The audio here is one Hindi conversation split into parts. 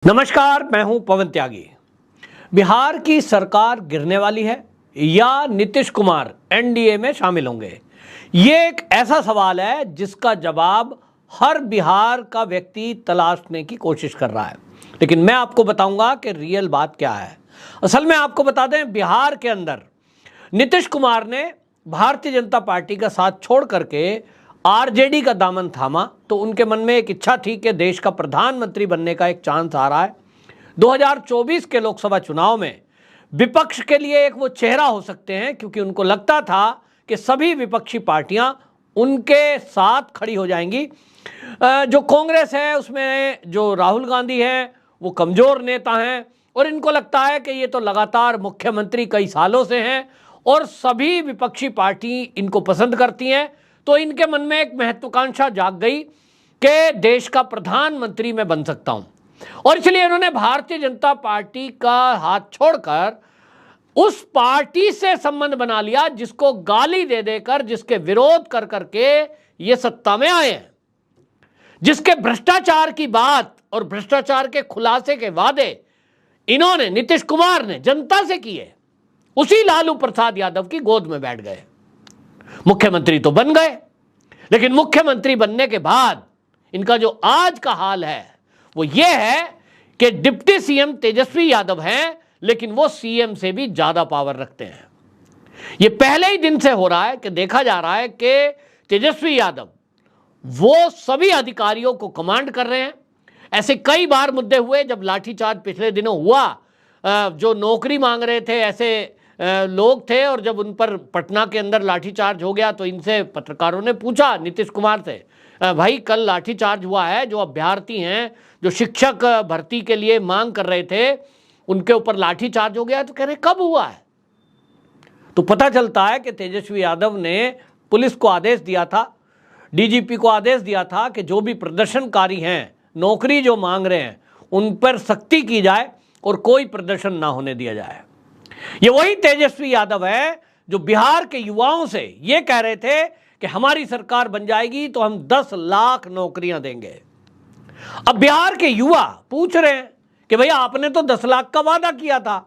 नमस्कार, मैं हूं पवन त्यागी। बिहार की सरकार गिरने वाली है या नीतीश कुमार एनडीए में शामिल होंगे, ये एक ऐसा सवाल है जिसका जवाब हर बिहार का व्यक्ति तलाशने की कोशिश कर रहा है। लेकिन मैं आपको बताऊंगा कि रियल बात क्या है। असल में आपको बता दें, बिहार के अंदर नीतीश कुमार ने भारतीय जनता पार्टी का साथ छोड़ करके आरजेडी का दामन थामा, तो उनके मन में एक इच्छा थी कि देश का प्रधानमंत्री बनने का एक चांस आ रहा है। 2024 के लोकसभा चुनाव में विपक्ष के लिए एक वो चेहरा हो सकते हैं, क्योंकि उनको लगता था कि सभी विपक्षी पार्टियां उनके साथ खड़ी हो जाएंगी। जो कांग्रेस है उसमें जो राहुल गांधी हैं वो कमज़ोर नेता हैं, और इनको लगता है कि ये तो लगातार मुख्यमंत्री कई सालों से हैं और सभी विपक्षी पार्टी इनको पसंद करती हैं। तो इनके मन में एक महत्वाकांक्षा जाग गई कि देश का प्रधानमंत्री मैं बन सकता हूं, और इसलिए इन्होंने भारतीय जनता पार्टी का हाथ छोड़कर उस पार्टी से संबंध बना लिया जिसको गाली दे देकर, जिसके विरोध कर करके ये सत्ता में आए हैं, जिसके भ्रष्टाचार की बात और भ्रष्टाचार के खुलासे के वादे इन्होंने, नीतीश कुमार ने जनता से किए। उसी लालू प्रसाद यादव की गोद में बैठ गए। मुख्यमंत्री तो बन गए, लेकिन मुख्यमंत्री बनने के बाद इनका जो आज का हाल है वो ये है कि डिप्टी सीएम तेजस्वी यादव हैं, लेकिन वो सीएम से भी ज्यादा पावर रखते हैं। ये पहले ही दिन से हो रहा है कि देखा जा रहा है कि तेजस्वी यादव वो सभी अधिकारियों को कमांड कर रहे हैं। ऐसे कई बार मुद्दे हुए जब लाठीचार्ज पिछले दिनों हुआ, जो नौकरी मांग रहे थे ऐसे लोग थे, और जब उन पर पटना के अंदर लाठीचार्ज हो गया तो इनसे पत्रकारों ने पूछा नीतीश कुमार से, भाई कल लाठीचार्ज हुआ है, जो अभ्यर्थी हैं जो शिक्षक भर्ती के लिए मांग कर रहे थे उनके ऊपर लाठीचार्ज हो गया। तो कह रहे कब हुआ है? तो पता चलता है कि तेजस्वी यादव ने पुलिस को आदेश दिया था, डीजीपी को आदेश दिया था कि जो भी प्रदर्शनकारी हैं, नौकरी जो मांग रहे हैं, उन पर सख्ती की जाए और कोई प्रदर्शन ना होने दिया जाए। ये वही तेजस्वी यादव है जो बिहार के युवाओं से ये कह रहे थे कि हमारी सरकार बन जाएगी तो हम 10 लाख नौकरियां देंगे। अब बिहार के युवा पूछ रहे हैं कि भैया आपने तो 10 लाख का वादा किया था,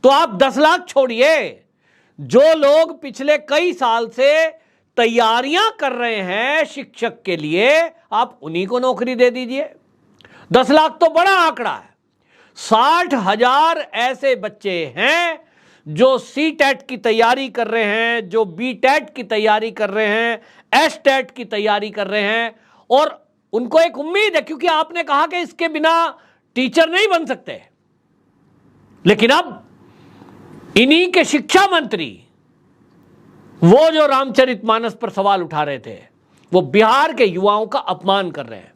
तो आप 10 लाख छोड़िए, जो लोग पिछले कई साल से तैयारियां कर रहे हैं शिक्षक के लिए, आप उन्हीं को नौकरी दे दीजिए। 10 लाख तो बड़ा आंकड़ा है। 60,000 ऐसे बच्चे हैं जो सी टेट की तैयारी कर रहे हैं, जो बी टेट की तैयारी कर रहे हैं, एस टेट की तैयारी कर रहे हैं, और उनको एक उम्मीद है, क्योंकि आपने कहा कि इसके बिना टीचर नहीं बन सकते। लेकिन अब इन्हीं के शिक्षा मंत्री, वो जो रामचरितमानस पर सवाल उठा रहे थे, वो बिहार के युवाओं का अपमान कर रहे हैं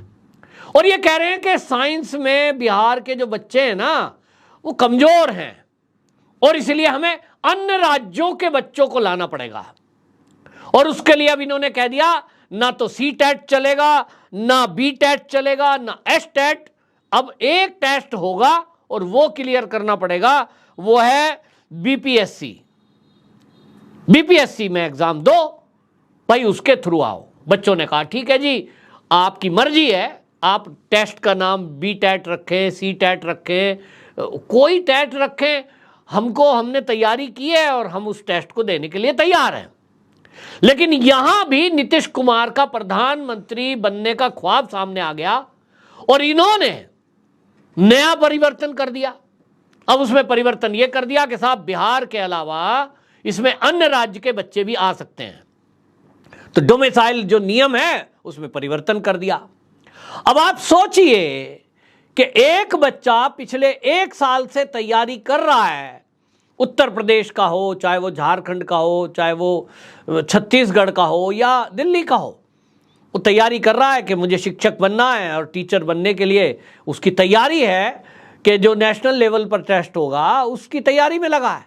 और ये कह रहे हैं कि साइंस में बिहार के जो बच्चे हैं ना वो कमजोर हैं, और इसलिए हमें अन्य राज्यों के बच्चों को लाना पड़ेगा। और उसके लिए अब इन्होंने कह दिया ना तो सी टेट चलेगा, ना बी टेट चलेगा, ना एस टेट। अब एक टेस्ट होगा और वो क्लियर करना पड़ेगा, वो है बीपीएससी। बीपीएससी में एग्जाम दो भाई, उसके थ्रू आओ। बच्चों ने कहा ठीक है जी, आपकी मर्जी है, आप टेस्ट का नाम बी टेट रखें, सी टेट रखें, कोई टेट रखें, हमने तैयारी की है और हम उस टेस्ट को देने के लिए तैयार हैं। लेकिन यहां भी नीतीश कुमार का प्रधानमंत्री बनने का ख्वाब सामने आ गया और इन्होंने नया परिवर्तन कर दिया। अब उसमें परिवर्तन यह कर दिया कि साहब बिहार के अलावा इसमें अन्य राज्य के बच्चे भी आ सकते हैं। तो डोमिसाइल जो नियम है उसमें परिवर्तन कर दिया। अब आप सोचिए कि एक बच्चा पिछले 1 साल से तैयारी कर रहा है, उत्तर प्रदेश का हो, चाहे वो झारखंड का हो, चाहे वो छत्तीसगढ़ का हो या दिल्ली का हो, वो तैयारी कर रहा है कि मुझे शिक्षक बनना है, और टीचर बनने के लिए उसकी तैयारी है कि जो नेशनल लेवल पर टेस्ट होगा उसकी तैयारी में लगा है।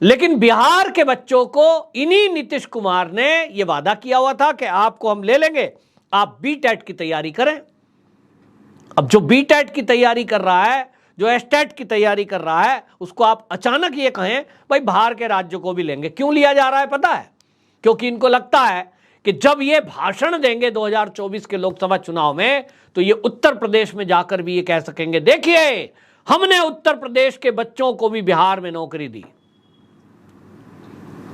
लेकिन बिहार के बच्चों को इन्हीं नीतीश कुमार ने यह वादा किया हुआ था कि आपको हम ले लेंगे, आप बी टेट की तैयारी करें। अब जो बी टेट की तैयारी कर रहा है, जो एस टेट की तैयारी कर रहा है, उसको आप अचानक ये कहें भाई बाहर के राज्यों को भी लेंगे। क्यों लिया जा रहा है पता है? क्योंकि इनको लगता है कि जब ये भाषण देंगे 2024 के लोकसभा चुनाव में तो ये उत्तर प्रदेश में जाकर भी ये कह सकेंगे, देखिए हमने उत्तर प्रदेश के बच्चों को भी बिहार में नौकरी दी।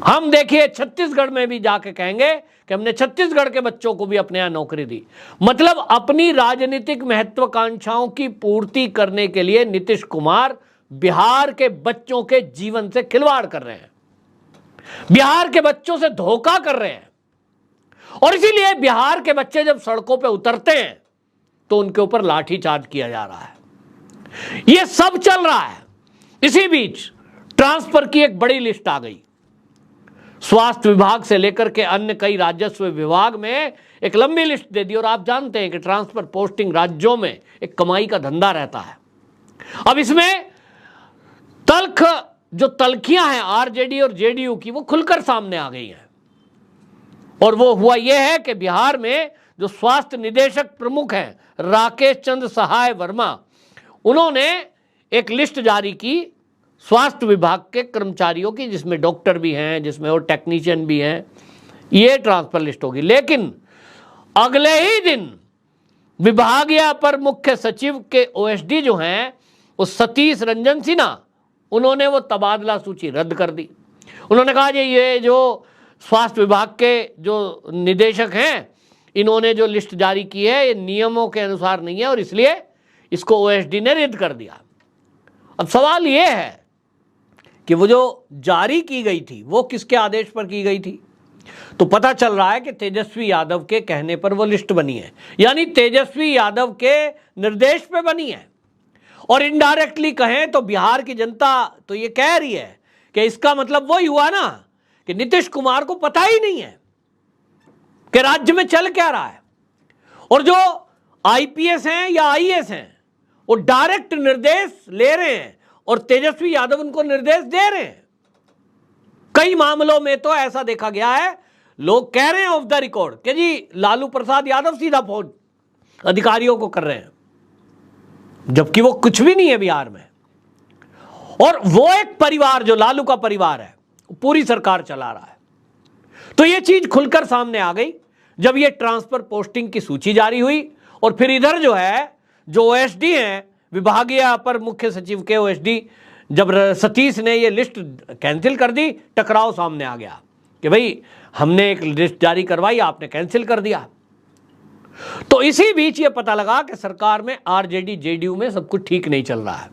हम देखिए छत्तीसगढ़ में भी जाके कहेंगे कि हमने छत्तीसगढ़ के बच्चों को भी अपने यहां नौकरी दी। मतलब अपनी राजनीतिक महत्वाकांक्षाओं की पूर्ति करने के लिए नीतीश कुमार बिहार के बच्चों के जीवन से खिलवाड़ कर रहे हैं, बिहार के बच्चों से धोखा कर रहे हैं। और इसीलिए बिहार के बच्चे जब सड़कों पे उतरते हैं तो उनके ऊपर लाठीचार्ज किया जा रहा है। यह सब चल रहा है। इसी बीच ट्रांसफर की एक बड़ी लिस्ट आ गई। स्वास्थ्य विभाग से लेकर के अन्य कई राजस्व विभाग में एक लंबी लिस्ट दे दी। और आप जानते हैं कि ट्रांसफर पोस्टिंग राज्यों में एक कमाई का धंधा रहता है। अब इसमें जो तल्खियां हैं आरजेडी और जेडीयू की, वो खुलकर सामने आ गई हैं। और वो हुआ यह है कि बिहार में जो स्वास्थ्य निदेशक प्रमुख हैं राकेश चंद्र सहाय वर्मा, उन्होंने एक लिस्ट जारी की स्वास्थ्य विभाग के कर्मचारियों की, जिसमें डॉक्टर भी हैं, जिसमें और टेक्नीशियन भी हैं। ये ट्रांसफर लिस्ट होगी। लेकिन अगले ही दिन विभागीय अपर मुख्य सचिव के ओएसडी जो हैं वो सतीश रंजन सिन्हा, उन्होंने वो तबादला सूची रद्द कर दी। उन्होंने कहा कि ये जो स्वास्थ्य विभाग के जो निदेशक हैं, इन्होंने जो लिस्ट जारी की है ये नियमों के अनुसार नहीं है और इसलिए इसको ओएसडी ने रद्द कर दिया। अब सवाल ये है कि वो जो जारी की गई थी वो किसके आदेश पर की गई थी? तो पता चल रहा है कि तेजस्वी यादव के कहने पर वो लिस्ट बनी है, यानी तेजस्वी यादव के निर्देश पे बनी है। और इनडायरेक्टली कहें तो बिहार की जनता तो ये कह रही है कि इसका मतलब वही हुआ ना कि नीतीश कुमार को पता ही नहीं है कि राज्य में चल क्या रहा है। और जो आईपीएस हैं या आईएएस हैं वो डायरेक्ट निर्देश ले रहे हैं और तेजस्वी यादव उनको निर्देश दे रहे हैं। कई मामलों में तो ऐसा देखा गया है, लोग कह रहे हैं ऑफ द रिकॉर्ड कि जी लालू प्रसाद यादव सीधा फोन अधिकारियों को कर रहे हैं, जबकि वो कुछ भी नहीं है बिहार में। और वो एक परिवार जो लालू का परिवार है पूरी सरकार चला रहा है। तो ये चीज खुलकर सामने आ गई जब ये ट्रांसफर पोस्टिंग की सूची जारी हुई। और फिर इधर जो है जो ओएसडी हैं विभागीय अपर मुख्य सचिव के ओएसडी, जब सतीश ने ये लिस्ट कैंसिल कर दी, टकराव सामने आ गया कि भाई हमने एक लिस्ट जारी करवाई, आपने कैंसिल कर दिया। तो इसी बीच ये पता लगा कि सरकार में आरजेडी जेडीयू में सब कुछ ठीक नहीं चल रहा है।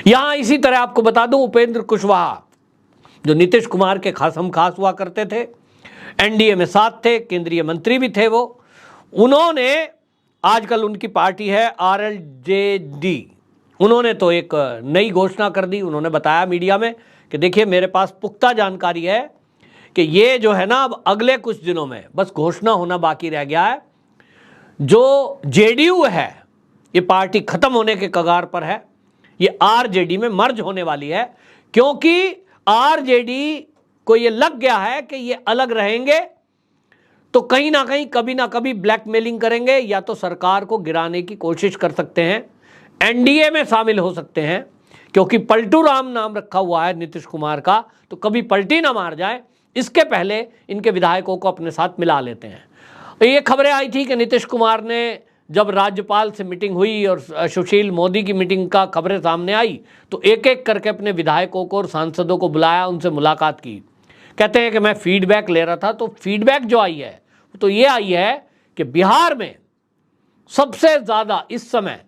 यहां इसी तरह आपको बता दूं, उपेंद्र कुशवाहा जो नीतीश कुमार के खासम खास हुआ करते थे, एनडीए में साथ थे, केंद्रीय मंत्री भी थे वो, उन्होंने आजकल उनकी पार्टी है आरएलजेडी, उन्होंने तो एक नई घोषणा कर दी। उन्होंने बताया मीडिया में कि देखिए मेरे पास पुख्ता जानकारी है कि ये जो है ना अब अगले कुछ दिनों में बस घोषणा होना बाकी रह गया है। जो जेडीयू है ये पार्टी खत्म होने के कगार पर है, ये आरजेडी में मर्ज होने वाली है, क्योंकि आरजेडी को ये लग गया है कि ये अलग रहेंगे तो कहीं ना कहीं कभी ना कभी ब्लैकमेलिंग करेंगे, या तो सरकार को गिराने की कोशिश कर सकते हैं, एनडीए में शामिल हो सकते हैं, क्योंकि पलटू राम नाम रखा हुआ है नीतीश कुमार का, तो कभी पलटी ना मार जाए इसके पहले इनके विधायकों को अपने साथ मिला लेते हैं। ये खबरें आई थी कि नीतीश कुमार ने जब राज्यपाल से मीटिंग हुई और सुशील मोदी की मीटिंग का खबरें सामने आई तो एक एक करके अपने विधायकों को और सांसदों को बुलाया, उनसे मुलाकात की। कहते हैं कि मैं फीडबैक ले रहा था, तो फीडबैक जो आई है तो ये आई है कि बिहार में सबसे ज़्यादा इस समय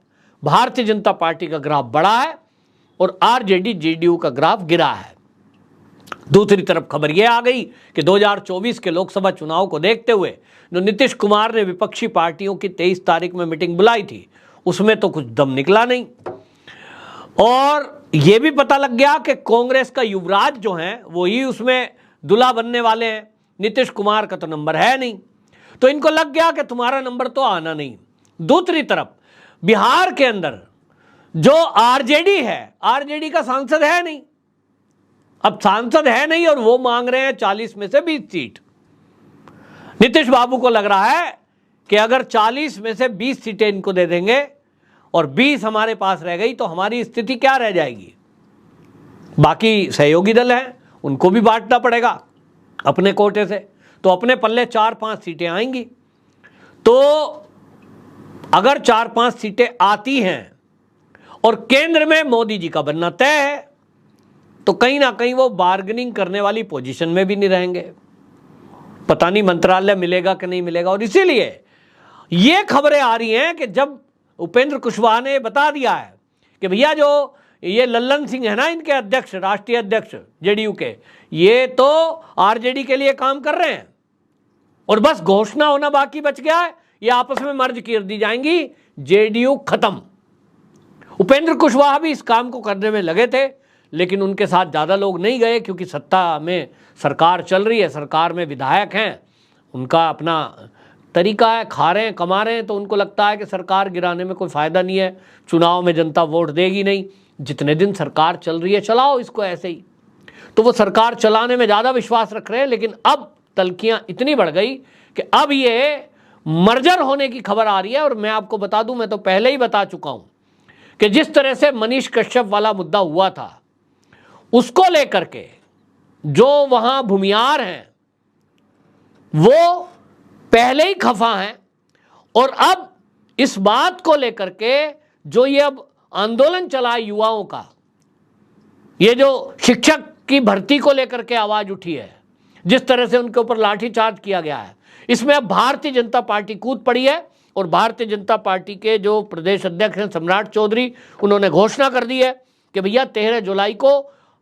भारतीय जनता पार्टी का ग्राफ बढ़ा है और आरजेडी जेडीयू का ग्राफ गिरा है। दूसरी तरफ खबर यह आ गई कि 2024 के लोकसभा चुनाव को देखते हुए जो नीतीश कुमार ने विपक्षी पार्टियों की 23 तारीख में मीटिंग बुलाई थी उसमें तो कुछ दम निकला नहीं। और यह भी पता लग गया कि कांग्रेस का युवराज जो है वो ही उसमें दूल्हा बनने वाले हैं, नीतीश कुमार का तो नंबर है नहीं, तो इनको लग गया कि तुम्हारा नंबर तो आना नहीं। दूसरी तरफ बिहार के अंदर जो आरजेडी है, आरजेडी का सांसद है नहीं, अब सांसद है नहीं और वो मांग रहे हैं 40 में से 20 सीट। नीतीश बाबू को लग रहा है कि अगर 40 में से 20 सीटें इनको दे देंगे और 20 हमारे पास रह गई तो हमारी स्थिति क्या रह जाएगी। बाकी सहयोगी दल हैं उनको भी बांटना पड़ेगा अपने कोटे से, तो अपने पल्ले 4-5 सीटें आएंगी। तो अगर 4-5 सीटें आती हैं और केंद्र में मोदी जी का बनना तय है, तो कहीं ना कहीं वो बार्गेनिंग करने वाली पोजीशन में भी नहीं रहेंगे। पता नहीं मंत्रालय मिलेगा कि नहीं मिलेगा। और इसीलिए ये खबरें आ रही हैं कि जब उपेंद्र कुशवाहा ने बता दिया है कि भैया जो ये लल्लन सिंह है ना, इनके अध्यक्ष, राष्ट्रीय अध्यक्ष जेडीयू के, ये तो आरजेडी के लिए काम कर रहे हैं और बस घोषणा होना बाकी बच गया है, ये आपस में मर्ज कर दी जाएंगी, जेडीयू खत्म। उपेंद्र कुशवाहा भी इस काम को करने में लगे थे, लेकिन उनके साथ ज़्यादा लोग नहीं गए, क्योंकि सत्ता में सरकार चल रही है, सरकार में विधायक हैं, उनका अपना तरीका है, खा रहे हैं, कमा रहे हैं, तो उनको लगता है कि सरकार गिराने में कोई फ़ायदा नहीं है, चुनाव में जनता वोट देगी नहीं, जितने दिन सरकार चल रही है चलाओ इसको ऐसे ही। तो वो सरकार चलाने में ज़्यादा विश्वास रख रहे हैं। लेकिन अब तल्खियाँ इतनी बढ़ गई कि अब ये मर्जर होने की खबर आ रही है। और मैं आपको बता दूं, मैं तो पहले ही बता चुका हूं कि जिस तरह से मनीष कश्यप वाला मुद्दा हुआ था, उसको लेकर के जो वहां भूमियार हैं वो पहले ही खफा हैं, और अब इस बात को लेकर के जो ये अब आंदोलन चला है युवाओं का, ये जो शिक्षक की भर्ती को लेकर के आवाज उठी है, जिस तरह से उनके ऊपर लाठीचार्ज किया गया है, इसमें अब भारतीय जनता पार्टी कूद पड़ी है। और भारतीय जनता पार्टी के जो प्रदेश अध्यक्ष हैं सम्राट चौधरी, उन्होंने घोषणा कर दी है कि भैया 13 जुलाई को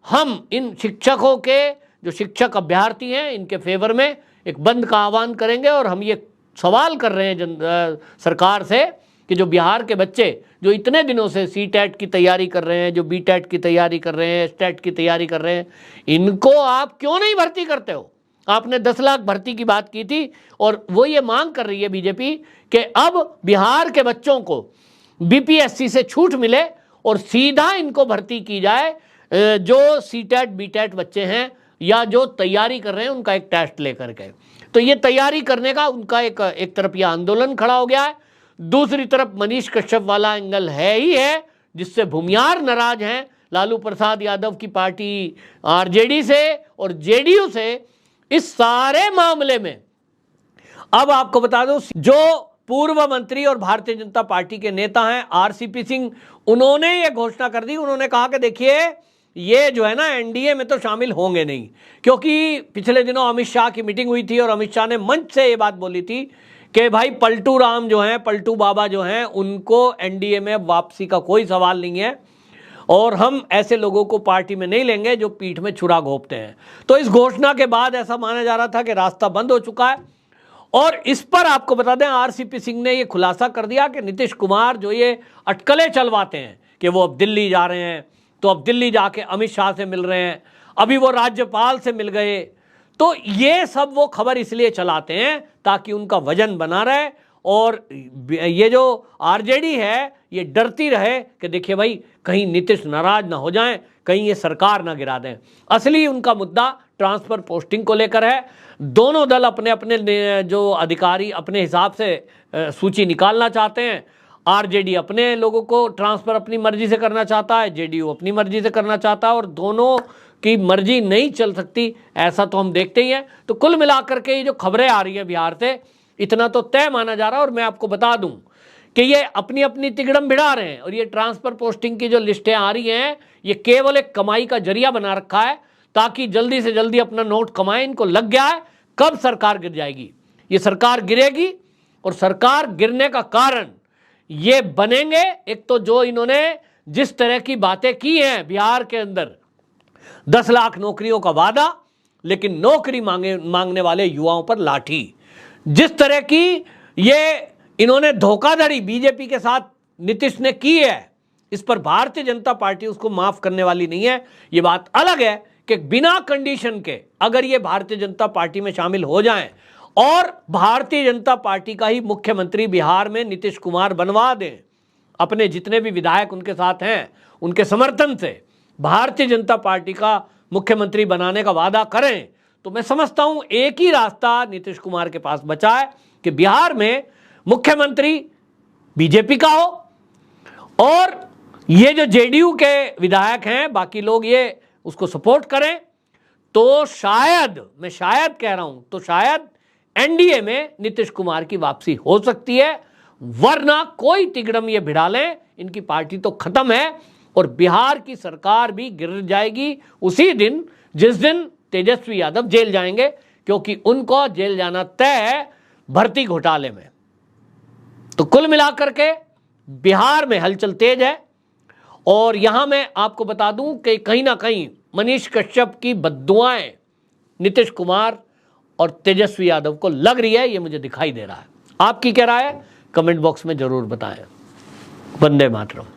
हम इन शिक्षकों के, जो शिक्षक अभ्यर्थी हैं, इनके फेवर में एक बंद का आह्वान करेंगे। और हम ये सवाल कर रहे हैं सरकार से कि जो बिहार के बच्चे जो इतने दिनों से सीटेट की तैयारी कर रहे हैं, जो बीटेट की तैयारी कर रहे हैं, स्टेट की तैयारी कर रहे हैं, इनको आप क्यों नहीं भर्ती करते हो? आपने 10 लाख भर्ती की बात की थी, और वो ये मांग कर रही है बीजेपी कि अब बिहार के बच्चों को बीपीएससी से छूट मिले और सीधा इनको भर्ती की जाए, जो सीटेट बीटेट बच्चे हैं या जो तैयारी कर रहे हैं उनका एक टेस्ट लेकर के। तो ये तैयारी करने का उनका एक तरफ ये आंदोलन खड़ा हो गया है, दूसरी तरफ मनीष कश्यप वाला एंगल है ही है, जिससे भूमियार नाराज हैं लालू प्रसाद यादव की पार्टी आरजेडी से और जेडीयू से। इस सारे मामले में अब आपको बता दूं, जो पूर्व मंत्री और भारतीय जनता पार्टी के नेता हैं आरसीपी सिंह, उन्होंने ये घोषणा कर दी। उन्होंने कहा कि देखिए ये जो है ना एनडीए में तो शामिल होंगे नहीं, क्योंकि पिछले दिनों अमित शाह की मीटिंग हुई थी और अमित शाह ने मंच से ये बात बोली थी कि भाई पलटू राम जो हैं, पलटू बाबा जो हैं, उनको एनडीए में वापसी का कोई सवाल नहीं है और हम ऐसे लोगों को पार्टी में नहीं लेंगे जो पीठ में छुरा घोंपते हैं। तो इस घोषणा के बाद ऐसा माना जा रहा था कि रास्ता बंद हो चुका है। और इस पर आपको बता दें, आरसीपी सिंह ने ये खुलासा कर दिया कि नीतीश कुमार जो ये अटकलें चलवाते हैं कि वो अब दिल्ली जा रहे हैं, तो अब दिल्ली जाके अमित शाह से मिल रहे हैं, अभी वो राज्यपाल से मिल गए, तो ये सब वो खबर इसलिए चलाते हैं ताकि उनका वजन बना रहे और ये जो आरजेडी है ये डरती रहे कि देखिए भाई कहीं नीतीश नाराज ना हो जाएं, कहीं ये सरकार ना गिरा दें। असली उनका मुद्दा ट्रांसफर पोस्टिंग को लेकर है। दोनों दल अपने अपने जो अधिकारी अपने हिसाब से सूची निकालना चाहते हैं। आरजेडी अपने लोगों को ट्रांसफर अपनी मर्जी से करना चाहता है, जेडीयू अपनी मर्जी से करना चाहता है, और दोनों की मर्जी नहीं चल सकती, ऐसा तो हम देखते ही हैं। तो कुल मिलाकर के ये जो खबरें आ रही हैं बिहार से, इतना तो तय माना जा रहा है। और मैं आपको बता दूं कि ये अपनी अपनी तिगड़म भिड़ा रहे हैं, और ये ट्रांसफर पोस्टिंग की जो लिस्टें आ रही हैं ये केवल एक कमाई का जरिया बना रखा है ताकि जल्दी से जल्दी अपना नोट कमाएं। इनको लग गया है कब सरकार गिर जाएगी। ये सरकार गिरेगी, और सरकार गिरने का कारण ये बनेंगे, एक तो जो इन्होंने जिस तरह की बातें की हैं बिहार के अंदर, 10 लाख नौकरियों का वादा, लेकिन नौकरी मांगने वाले युवाओं पर लाठी, जिस तरह की ये इन्होंने धोखाधड़ी बीजेपी के साथ नीतीश ने की है, इस पर भारतीय जनता पार्टी उसको माफ करने वाली नहीं है। ये बात अलग है कि बिना कंडीशन के अगर ये भारतीय जनता पार्टी में शामिल हो जाएं और भारतीय जनता पार्टी का ही मुख्यमंत्री बिहार में नीतीश कुमार बनवा दें, अपने जितने भी विधायक उनके साथ हैं उनके समर्थन से भारतीय जनता पार्टी का मुख्यमंत्री बनाने का वादा करें, तो मैं समझता हूं एक ही रास्ता नीतीश कुमार के पास बचा है कि बिहार में मुख्यमंत्री बीजेपी का हो, और ये जो जेडीयू के विधायक हैं बाकी लोग ये उसको सपोर्ट करें, तो शायद, मैं शायद कह रहा हूं, तो शायद एनडीए में नीतीश कुमार की वापसी हो सकती है, वरना कोई तिगड़म ये भिड़ा लें, इनकी पार्टी तो खत्म है और बिहार की सरकार भी गिर जाएगी उसी दिन जिस दिन तेजस्वी यादव जेल जाएंगे, क्योंकि उनको जेल जाना तय है भर्ती घोटाले में। तो कुल मिलाकर के बिहार में हलचल तेज है। और यहां मैं आपको बता दूं कि कहीं ना कहीं मनीष कश्यप की बद्दुआएं नीतीश कुमार और तेजस्वी यादव को लग रही है, ये मुझे दिखाई दे रहा है। आपकी क्या राय है? कमेंट बॉक्स में जरूर बताएं। वंदे मातरम।